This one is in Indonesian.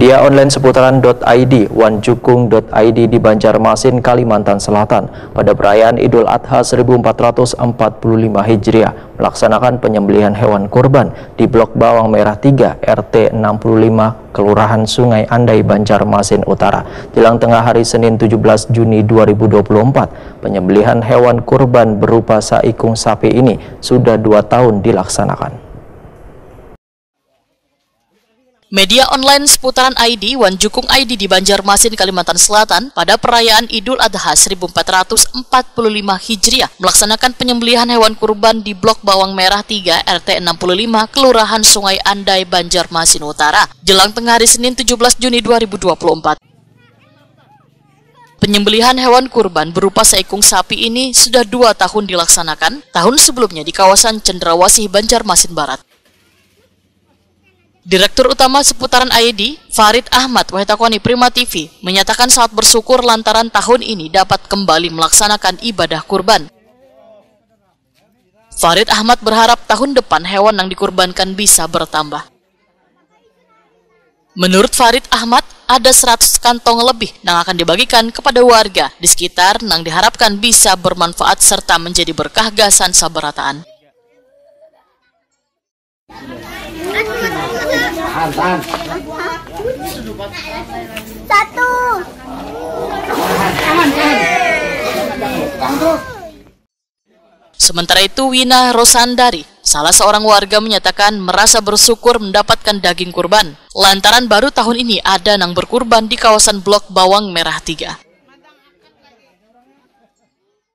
Media online seputaran .id, wanjukung.id di Banjarmasin, Kalimantan Selatan pada perayaan Idul Adha 1445 Hijriah melaksanakan penyembelihan hewan kurban di Blok Bawang Merah 3 RT 65 Kelurahan Sungai Andai, Banjarmasin Utara. Jelang tengah hari Senin 17 Juni 2024, penyembelihan hewan kurban berupa saikung sapi ini sudah 2 tahun dilaksanakan. Media online seputaran ID, Wanjukung ID di Banjarmasin, Kalimantan Selatan pada perayaan Idul Adha 1445 Hijriah melaksanakan penyembelihan hewan kurban di Blok Bawang Merah 3 RT 65 Kelurahan Sungai Andai, Banjarmasin Utara jelang tengah hari Senin 17 Juni 2024. Penyembelihan hewan kurban berupa seekung sapi ini sudah 2 tahun dilaksanakan, tahun sebelumnya di kawasan Cendrawasih, Banjarmasin Barat. Direktur Utama Seputaran ID, Farid Ahmad Wahitakwani Prima TV, menyatakan sangat bersyukur lantaran tahun ini dapat kembali melaksanakan ibadah kurban. Farid Ahmad berharap tahun depan hewan yang dikurbankan bisa bertambah. Menurut Farid Ahmad, ada 100 kantong lebih yang akan dibagikan kepada warga di sekitar yang diharapkan bisa bermanfaat serta menjadi berkah gasan sabarataan. Sementara itu, Wina Rosandari, salah seorang warga, menyatakan merasa bersyukur mendapatkan daging kurban lantaran baru tahun ini ada yang berkurban di kawasan Blok Bawang Merah 3.